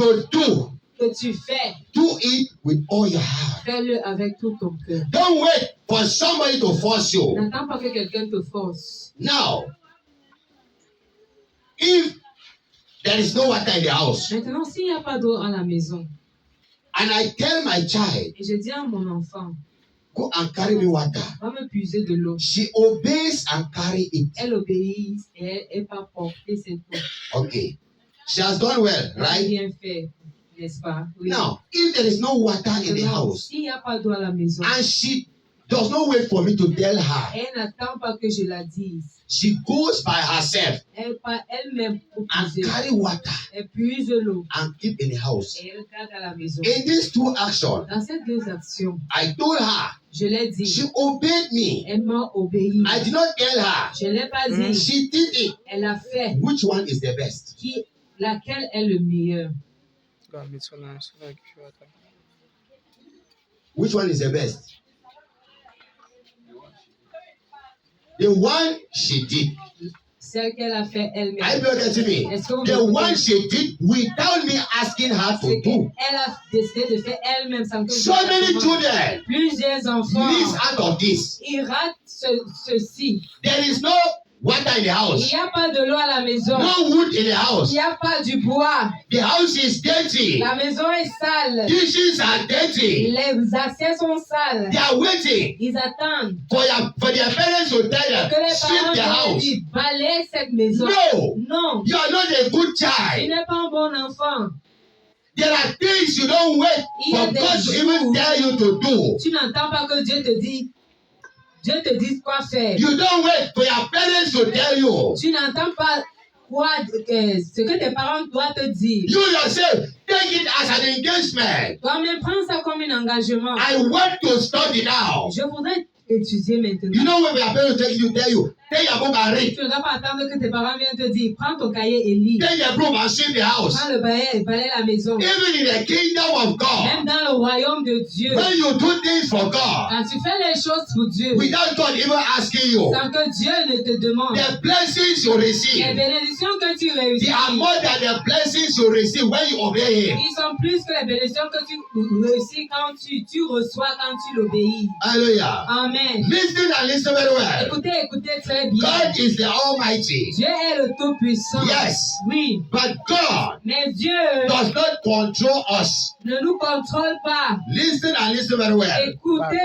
to do, que tu fais, do it with all your heart. fais-le avec tout ton cœur. Don't wait for somebody to force you. N'attends pas que quelqu'un te force. Now, if there is no water in the house, Maintenant, s'il n'y a pas d'eau à la maison, and I tell my child, et je dis à mon enfant, go and carry me water, va me puiser de l'eau. she obeys and carry it. Elle obéit et elle va porter cette eau. Okay. She has done well, Elle a right? bien fait, n'est-ce pas? Oui. Now, if there is no water in the Maintenant, house, s'il n'y a pas d'eau à la maison, and she does not wait for me to tell her, elle n'attend pas que je la dise. she goes by herself Elle part elle-même pour and puiser. carry water Elle puise l'eau and keep in the house. et elle garde à la maison. In these two actions, Dans ces deux actions, I told her, je l'ai dit. she obeyed me. Elle m'a obéi. I did not tell her. Je ne l'ai pas dit. She did it. Elle a fait. Which one is the best? Laquelle est le meilleur? Which one is the best? The one she did. Celle qu'elle a fait elle-même. Are you getting me? Est-ce que vous The m'écoutez? one she did without me asking her C'est to do. qu'elle a décidé de faire elle-même sans que So je many demande. children Plusieurs enfants. miss out of this. Ils ratent ceci. There is no water in the Il house. n'y a pas de l'eau à la maison. No wood in the Il house. n'y a pas du bois. The house is dirty. La maison est sale. Dishes are dirty. Les assiettes sont sales. They are waiting Ils attendent for their parents to tell them, que les sweep parents the viennent house. dire balaye cette maison. No, Non, you are not a good tu child. n'es pas un bon enfant. There are things you don't wait Il y a for des God to even jours tell you to do. Tu n'entends pas que Dieu te dise quoi faire. You don't wait for your parents to tell you. Tu n'entends pas ce que tes parents doivent te dire. You yourself take it as an engagement. Toi-même, prends ça comme un engagement. I want to study now. Je voudrais étudier maintenant. You know when your parents tell you, take your book and read. Tu ne dois pas attendre que tes parents viennent te dire, prends ton cahier et lis. Take your broom and sweep the house. Prends le balai et balaye la maison. Even in the kingdom of God, Même dans le royaume de Dieu, when you do things for God, quand tu fais les choses pour Dieu, without God even asking you, sans que Dieu ne te demande, the blessings you les receive, bénédictions que tu they réussis, are more than the blessings you receive when you obey Him. ils sont plus que les bénédictions que tu réussis quand tu reçois quand tu l'obéis. Hallelujah. Amen. Listen and listen very well. Écoutez très bien. God is the Almighty. Dieu est le Tout-Puissant. Yes. Oui. But God Mais Dieu does not control us. ne nous contrôle pas. Listen and listen very well. Écoutez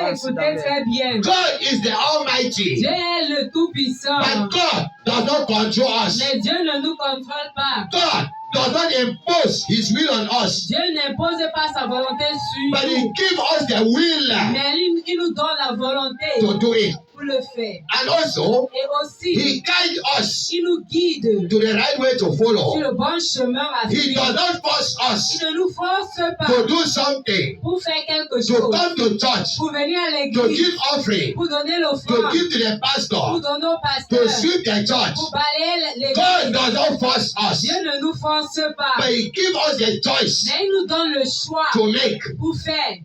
très bien. God is the Almighty. Dieu est le Tout-Puissant. But God does not control us. Mais Dieu ne nous contrôle pas. God does not impose His will on us. Dieu n'impose pas sa volonté sur But He nous. gives us the will Mais il nous donne la volonté to do it. pour le faire. And also, Et aussi, He guides us il nous guide to the right way to sur follow. le bon chemin à He suivre. does not force us Il ne nous force pas to do something, pour faire quelque to chose, come to church, pour venir à to l'église, give offering, pour donner to l'offrande, give to the pour pastor, donner au to pasteur, sweep the church. pour balayer God l'église. does not force us, Dieu ne nous force pas, but He gives us the choice mais il nous donne le choix to make. pour faire.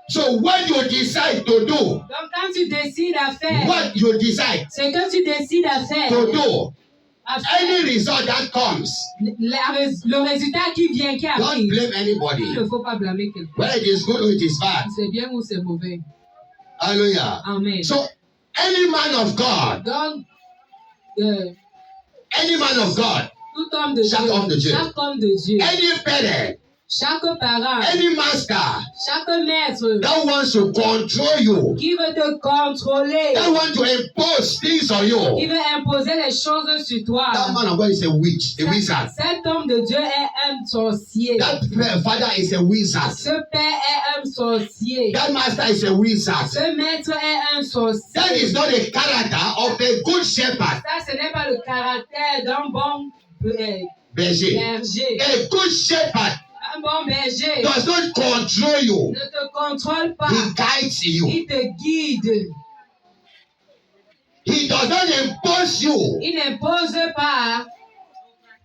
So what you decide to do, Donc quand tu décides à faire, what you decide ce que tu décides à faire, to do, à faire, any result that comes, le résultat qui vient, qui don't arrive, blame il anybody. ne faut pas blâmer quelqu'un. Whether it is good or it is bad. C'est bien ou c'est mauvais. Hallelujah. Amen. So any man of God, Donc, any man of God, tout homme de Chaque homme de Dieu. chaque homme de Dieu, any parent, chaque parent, any master chaque maître that wants to control you, qui veut te contrôler, that wants to impose things on qui you, veut imposer les choses sur toi. that man of God is a witch, a wizard. Cet homme de Dieu est un sorcier. That father is a wizard. Ce père est un sorcier. That master is a wizard. Ce maître est un That sorcier. is not the character of a good shepherd. Ça, ce n'est pas le caractère d'un bon Berger. berger. A good shepherd Un bon berger does not control you. ne te contrôle pas. He guides you. Il te guide. He does not impose you, Il n'impose pas,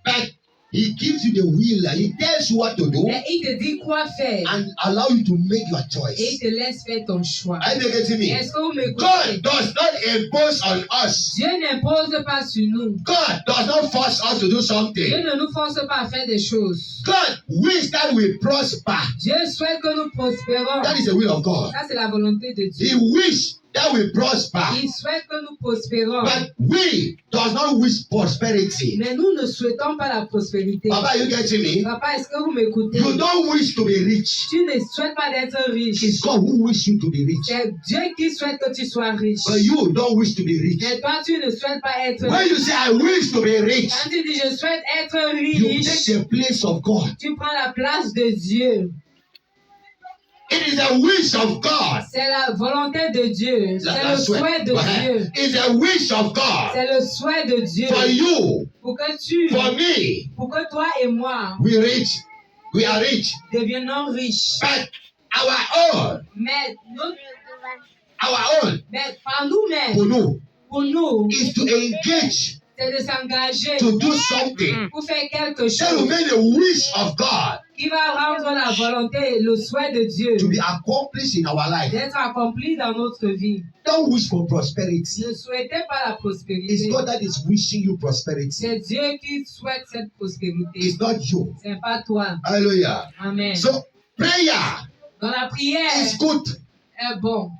but He gives you the will. He tells you what to do Mais il te dit quoi faire. and allow you to make your Et il choice. te laisse faire ton choix. Are you getting me? Est-ce que vous m'écoutez? God does not impose on us. Dieu n'impose pas sur nous. God does not force us to do Dieu something. ne nous force pas à faire des choses. God wishes that we prosper. Dieu souhaite que nous prospérons. That is the will of God. Ça, c'est la volonté de Dieu. He wishes that we prosper. Il souhaite que nous prospérons. But we does not wish prosperity. Mais nous ne souhaitons pas la prospérité. Papa, are you getting me? Papa, est-ce que vous m'écoutez? You don't wish to be rich. Tu ne souhaites pas d'être riche. It's God who wishes you to be rich. C'est Dieu qui souhaite que tu sois riche. But you don't wish to be rich. Mais toi, tu ne souhaites pas être When riche. you say, I wish to be rich, Quand tu dis je souhaite être you riche, take the place of God. tu prends la place de Dieu. It is a wish of God. C'est la volonté de Dieu. C'est le That's souhait right. de Dieu. It's a wish of God. C'est le souhait de Dieu. For you, Pour que tu, for me, pour que toi et moi we rich. We are rich. deviennons riches. But our Mais, own, mais par nous-mêmes, for nous, pour nous, is to engage, c'est de s'engager to do something pour faire quelque that will chose make the wish of God qui va rendre la volonté, le souhait de Dieu to be accomplished in our life. d'être accompli dans notre vie. Don't wish for prosperity. Ne souhaitez pas la It's prospérité. God that is wishing you prosperity. C'est Dieu qui souhaite cette prospérité. It's not you. C'est pas toi. Hallelujah. Amen. So prayer Dans la prière is good. est bon.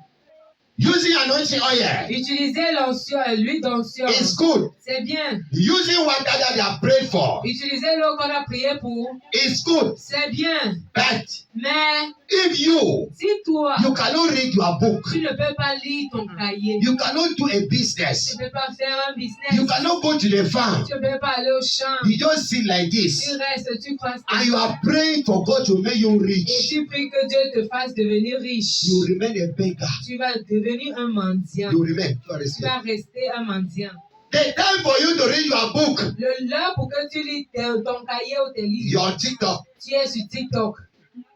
Using anointing oil Utiliser l'onction, l'huile d'onction, is good. c'est bien. Using water that they have prayed for Utiliser l'eau qu'on a prié pour, is good. c'est bien. But Mais if you si toi, cannot read your book, tu ne peux pas lire ton cahier, you cannot do a tu business, ne peux pas faire un you business, cannot go to the farm, tu ne peux pas aller au champ, you just sit like tu this, restes, tu croises and you are praying for God to make you et rich, tu pries que Dieu te fasse devenir riche. you remain a beggar. Tu vas devenir un mendiant. You remain. Tu vas rester un mendiant. The time for you to read your book, L'heure pour que tu lis ton cahier ou tes livres, you're on TikTok, tu es sur TikTok,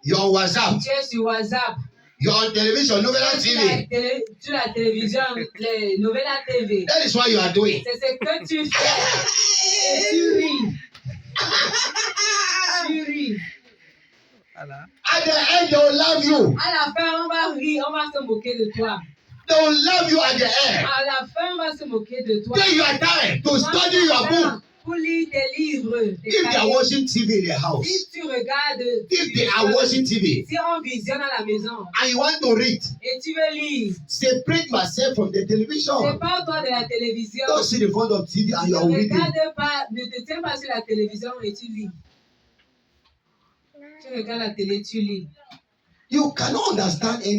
you're on WhatsApp, tu es sur WhatsApp, you're on television, Novella tu es TV. sur la télévision, les nouvelles à TV. That is what you are doing. C'est ce que tu fais. Et tu ris. Tu ris. At the end, they will love you. À la fin, on va rire, on va se moquer de toi. They will love you at the end. À la fin, on va se moquer de toi. Take your time to study your book. Pour lire tes livres, tes If they are cahiers. watching TV in the house, Si tu regardes, if they are watching TV si on visionne à la maison and you want to read, et tu veux lire, separate yourself from the television. sépare-toi de la télévision. Don't sit in front of TV and you are Ne reading. regarde pas, ne te tiens pas sur la télévision et tu lis. Tu regardes la télé, tu lis. You cannot understand